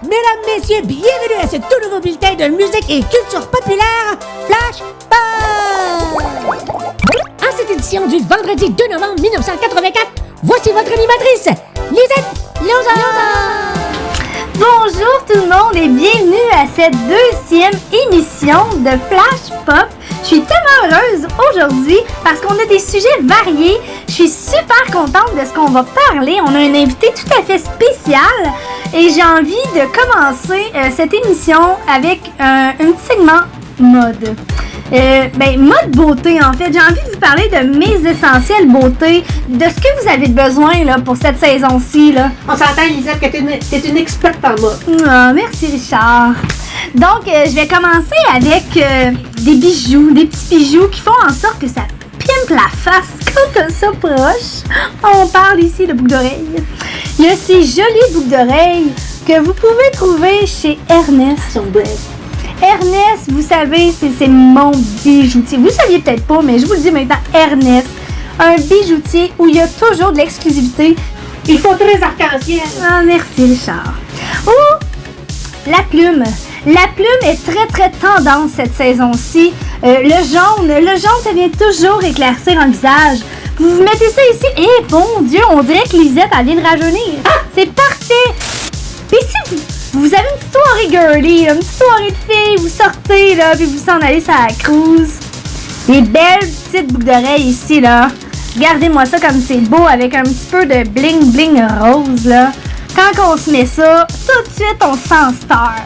Mesdames, messieurs, bienvenue à ce tout nouveau bulletin de musique et culture populaire, Flash Pop! En cette édition du vendredi 2 novembre 1984, voici votre animatrice, Lisette Loza! Bonjour tout le monde et bienvenue à cette deuxième émission de Flash Pop. Je suis tellement heureuse aujourd'hui parce qu'on a des sujets variés. Je suis super contente de ce qu'on va parler. On a un invité tout à fait spécial et j'ai envie de commencer cette émission avec un petit segment mode. Mode beauté en fait. J'ai envie de vous parler de mes essentielles beautés, de ce que vous avez besoin là, pour cette saison-ci. Là. On s'entend, Lisette, que t'es une experte en mode. Ah, merci Richard. Donc, je vais commencer avec des bijoux, des petits bijoux qui font en sorte que ça pimpe la face quand on s'approche. On parle ici de boucles d'oreilles. Il y a ces jolies boucles d'oreilles que vous pouvez trouver chez Ernest. Son bled. Ernest, vous savez, c'est mon bijoutier. Vous ne saviez peut-être pas, mais je vous le dis maintenant, Ernest, un bijoutier où il y a toujours de l'exclusivité. Ils font très arc-en-ciel. Ah, merci Richard. Ou la plume. La plume est très très tendance cette saison-ci. Le jaune, ça vient toujours éclaircir un visage. Vous mettez ça ici, et bon Dieu, on dirait que Lisette, elle vient de rajeunir. Ah, c'est parfait! Puis si vous avez une petite soirée girly, une petite soirée de filles, vous sortez, là, puis vous s'en allez sur la cruise. Des belles petites boucles d'oreilles ici, là. Regardez-moi ça comme c'est beau, avec un petit peu de bling-bling rose, là. Quand on se met ça, tout de suite, on se sent star.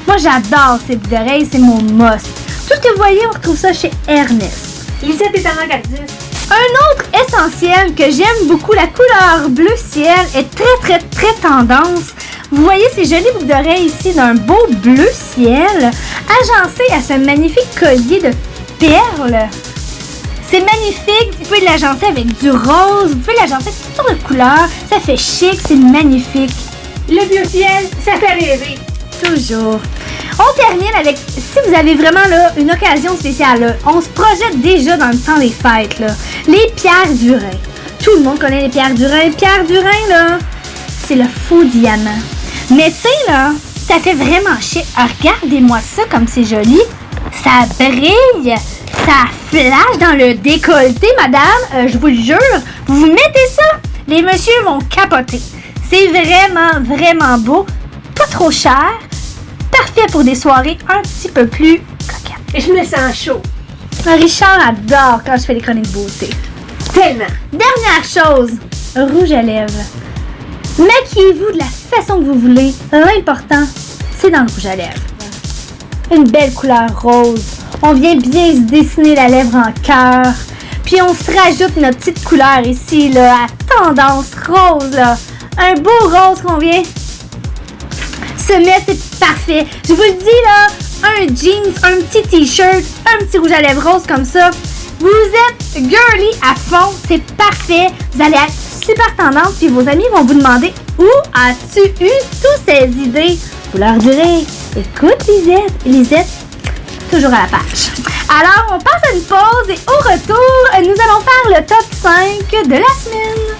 Moi, j'adore ces boucles d'oreilles, c'est mon must. Tout ce que vous voyez, on retrouve ça chez Ernest. Lisette est avant-gardiste. Un autre essentiel que j'aime beaucoup, la couleur bleu ciel, est très, très, très tendance. Vous voyez ces jolies boucles d'oreilles ici d'un beau bleu ciel, agencées à ce magnifique collier de perles. C'est magnifique, vous pouvez l'agencer avec du rose, vous pouvez l'agencer avec toutes sortes de couleurs, ça fait chic, c'est magnifique. Le bleu ciel, ça fait rêver. Toujours. On termine avec, si vous avez vraiment là, une occasion spéciale, là, on se projette déjà dans le temps des fêtes, là, les pierres du Rhin. Tout le monde connaît les pierres du Rhin. Pierres du Rhin, là, c'est le faux diamant. Mais tu sais, là, ça fait vraiment chic. Regardez-moi ça comme c'est joli. Ça brille. Ça flash dans le décolleté, madame. Je vous le jure. Vous mettez ça, les messieurs vont capoter. C'est vraiment, vraiment beau. Pas trop cher. Parfait pour des soirées un petit peu plus coquettes. Et je me sens chaud. Richard adore quand je fais les chroniques beauté. Tellement. Dernière chose, rouge à lèvres. Maquillez-vous de la façon que vous voulez. L'important, c'est dans le rouge à lèvres. Une belle couleur rose. On vient bien se dessiner la lèvre en cœur. Puis on se rajoute notre petite couleur ici, là, à tendance rose, là. Un beau rose qu'on vient se mettre, c'est parfait. Je vous le dis, là, un jeans, un petit t-shirt, un petit rouge à lèvres rose comme ça. Vous êtes girly à fond, c'est parfait. Vous allez être super tendance, puis vos amis vont vous demander où as-tu eu toutes ces idées? Vous leur direz, écoute Lisette, toujours à la page. Alors, on passe à une pause et au retour, nous allons faire le top 5 de la semaine.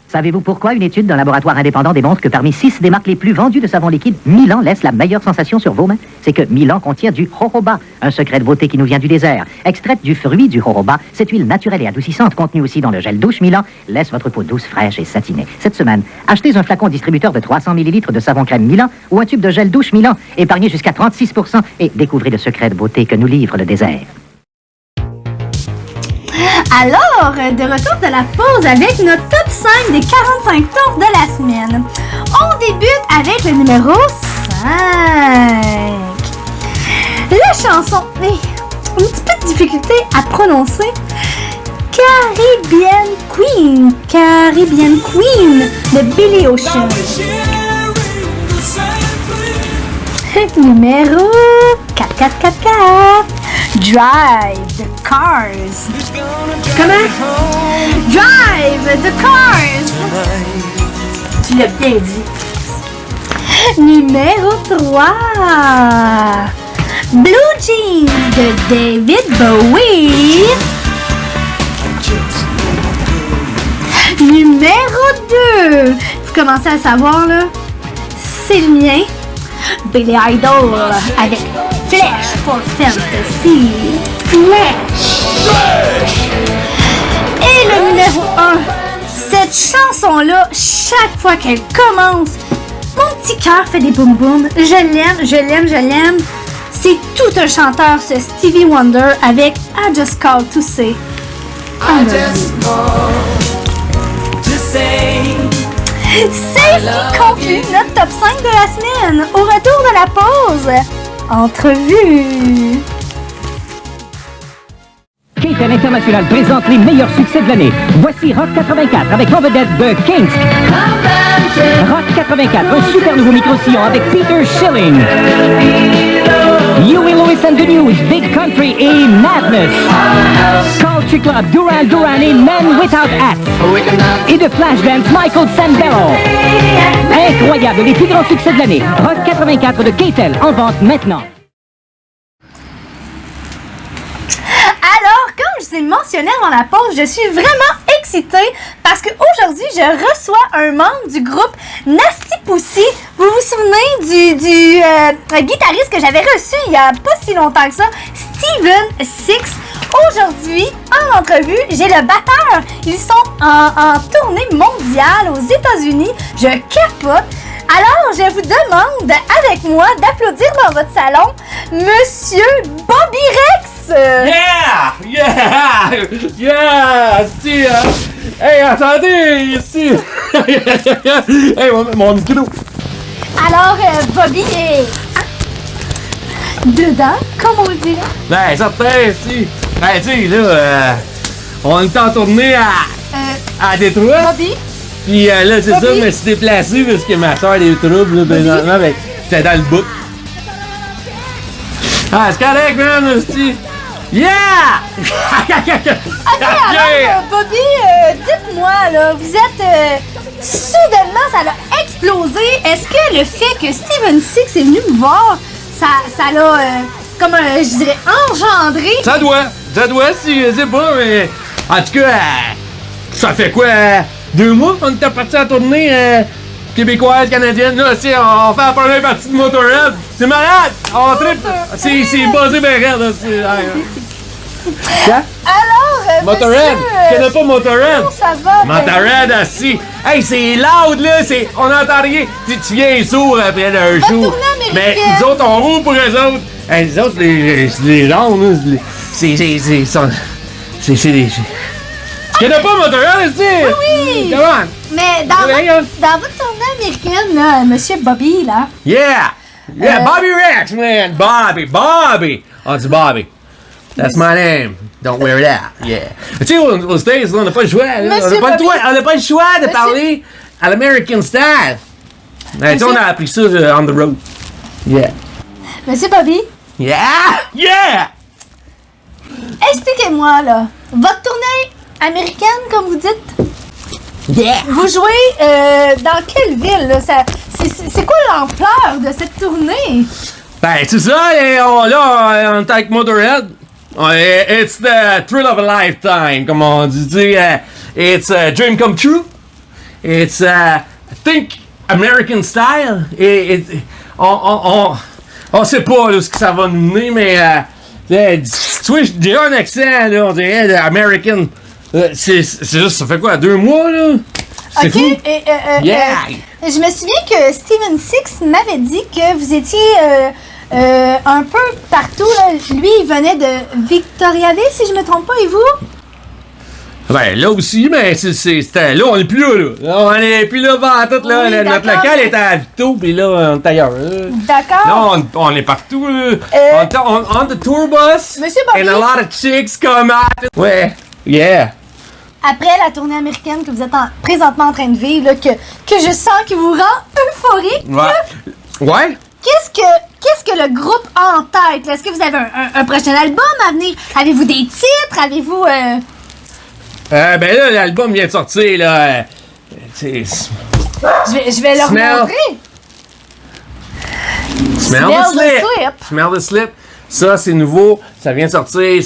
Savez-vous pourquoi une étude d'un laboratoire indépendant démontre que parmi 6 des marques les plus vendues de savon liquide, Milan laisse la meilleure sensation sur vos mains? C'est que Milan contient du jojoba, un secret de beauté qui nous vient du désert. Extraite du fruit du jojoba, cette huile naturelle et adoucissante contenue aussi dans le gel douche Milan laisse votre peau douce, fraîche et satinée. Cette semaine, achetez un flacon distributeur de 300 ml de savon crème Milan ou un tube de gel douche Milan. Épargnez jusqu'à 36% et découvrez le secret de beauté que nous livre le désert. Alors, de retour de la pause avec notre top 5 des 45 tours de la semaine. On débute avec le numéro 5. La chanson, une petite peu de difficulté à prononcer. Caribbean Queen de Billy Ocean. Numéro 4444. Drive the Cars. Comment? Drive the Cars. Tu l'as bien dit. Numéro 3. Blue Jeans de David Bowie. Numéro 2. Vous commencez à savoir, là. c'est le mien. Billy Idol avec Flash for Fantasy. Flash! Et le numéro 1. Cette chanson-là, chaque fois qu'elle commence, mon petit cœur fait des boum boum. Je l'aime, je l'aime, je l'aime. C'est tout un chanteur, ce Stevie Wonder, avec I Just Called to Say I Just Called to Say. C'est ce qui conclut notre top 5 de la semaine. Au retour de la pause, entrevue. K-Tel International présente les meilleurs succès de l'année. Voici Rock 84 avec en vedette de Kings. Rock 84, un super nouveau micro-sillon avec Peter Schilling. Huey Lewis and the News, Big Country et Madness. Culture Club, Duran Duran et Men Without Hats. Et de Flashdance, Michael Sambello. Incroyable, les plus grands succès de l'année. Rock 84 de K-Tel, en vente maintenant. Alors, comme je vous ai mentionné avant la pause, je suis vraiment excitée parce qu'aujourd'hui, je reçois un membre du groupe Nasty Pussy. Vous vous souvenez du guitariste que j'avais reçu il y a pas si longtemps que ça, Steven Six. Aujourd'hui, en entrevue, j'ai le batteur. Ils sont en tournée mondiale aux États-Unis. Je capote. Alors, je vous demande avec moi d'applaudir dans votre salon Monsieur Bobby Rex. Yeah! Yeah! Yeah! Si, hey, attendez, ici! Hey, mon micro! Alors, Bobby est dedans, comme on dit. Ben, certain, si! Ben, tu sais, là, on est en tournée à Détroit. Bobby? Puis là, c'est ça, Bobby? je me suis déplacé parce que ma soeur a des troubles, là, présentement, ben, j'étais dans le bout. Ah, c'est correct, man, aussi! Yeah! Alors, Bobby, dites-moi, là, vous êtes soudainement, ça l'a explosé. Est-ce que le fait que Steven Six est venu me voir, ça l'a, comme je dirais, engendré? Ça doit, si, je sais pas, mais en tout cas, ça fait quoi, 2 mois qu'on était parti à tournée québécoise, canadienne, là, si on fait la première partie de Motorhead, c'est malade, on tripe, c'est buzzé ben raide, là, c'est... Quoi? Alors, Motorhead! Tu connais pas Motorhead? Non, ça va. Motorhead, assis! Hey, c'est loud, là! On entend rien! Tu viens sourd après le show! tournée américaine. Mais nous autres, on roule pour eux autres! Hey, les autres, les gens, là, c'est des... Tu connais pas Motorhead, tu sais? Oui! Come on! Mais dans votre tournée américaine, là, Monsieur Bobby, là... Yeah! Yeah, Bobby Rex, man! Bobby! Oh, it's Bobby. That's my name. Don't wear that. Yeah. Tu sais, aux States, on n'a pas le choix. On n'a pas le choix de parler à l'American style. Mais on a appris ça on the road. Yeah. Monsieur Bobby, Yeah! Yeah! expliquez-moi, là, votre tournée américaine, comme vous dites, Yeah! vous jouez dans quelle ville, là? C'est quoi l'ampleur de cette tournée? Ben, c'est ça, et on est avec Motorhead. It's the thrill of a lifetime, comme on dit. It's a dream come true. It's, think American style. On sait pas là, ce que ça va nous mener, mais tu vois, j'ai un accent, là, on dirait American. C'est juste, ça fait quoi, 2 mois, là? C'est fou. Yeah! Je me souviens que Steven Six m'avait dit que vous étiez un peu partout. Là. Lui, il venait de Victoriaville, si je me trompe pas, et vous? Ben, là aussi, mais c'était là, on est plus là. On est plus là vers tout, là. Oui, Notre d'accord, local mais- était à Vito, pis là, on est ailleurs. Là, D'accord. on est partout, là. On the tour bus. Monsieur Bobby. And a lot of chicks come out. Ouais, yeah. Après la tournée américaine que vous êtes présentement en train de vivre, là, que je sens qui vous rend euphorique, là, Ouais. qu'est-ce que le groupe a en tête? Là? Est-ce que vous avez un prochain album à venir? Avez-vous des titres? Avez-vous... Ben là, l'album vient de sortir, là. Je vais leur Smell. montrer. Smell the slip. Smell the slip. Ça, c'est nouveau. Ça vient de sortir.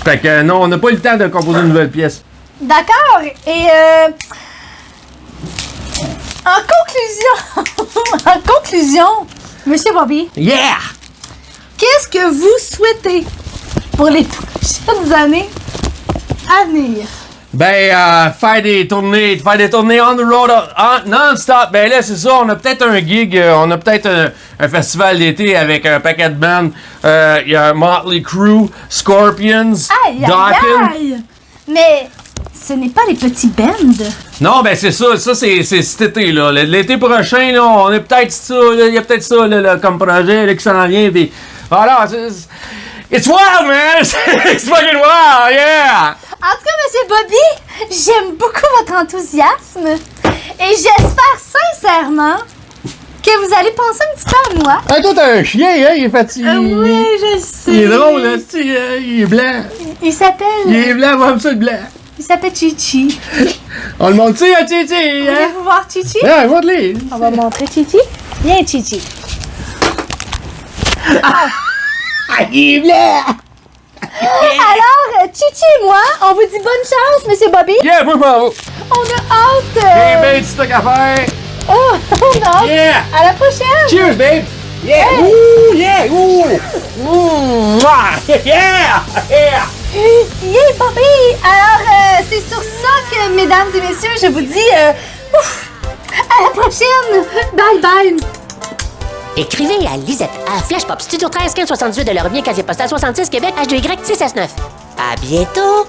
Fait que non, on n'a pas eu le temps de composer une nouvelle pièce. D'accord. Et En conclusion, Monsieur Bobby, Yeah! qu'est-ce que vous souhaitez pour les prochaines années à venir? Ben, faire des tournées on the road, non-stop. Ben là, c'est ça, on a peut-être un gig, on a peut-être un festival d'été avec un paquet de bands. Il y a Motley Crue, Scorpions, Dawkins. Aïe! Mais ce n'est pas les petits bands. Non, ben c'est ça c'est cet été-là. L'été prochain, là, on est peut-être ça, il y a peut-être ça là, comme projet là, qui s'en vient. Pis voilà, it's wild, man! It's fucking wild, yeah! En tout cas, Monsieur Bobby, j'aime beaucoup votre enthousiasme et j'espère sincèrement que vous allez penser un petit peu à moi. Hey, toi, t'as un chien, hein? Il est fatigué. Oui, je sais. Il est drôle, hein? Il est blanc. Il s'appelle... Il est blanc, moi, ça, le blanc. Il s'appelle Chichi. On le montre-tu à Titi, hein? Voulez-vous voir Chichi? Ouais, montre-les. On va montrer Chichi. Viens, Chichi. Ah, il est blanc! Alors, Chichi et moi, on vous dit bonne chance, Monsieur Bobby. Yeah, moi, je m'en vais. On a hâte. Hey, babe, tu t'as qu'à faire. Oh, on a hâte. Yeah! À la prochaine. Cheers, babe! Yeah! Hey. Ooh, yeah! Ooh! Mouah! Yeah! Yeah! Yeah, Bobby. Alors, c'est sur ça que, mesdames et messieurs, je vous dis ouf, à la prochaine. Bye bye. Écrivez à Lisette à Flash Pop Studio 13 1578 de Lormier, casier postal 66 Québec, H2Y 6S9. À bientôt!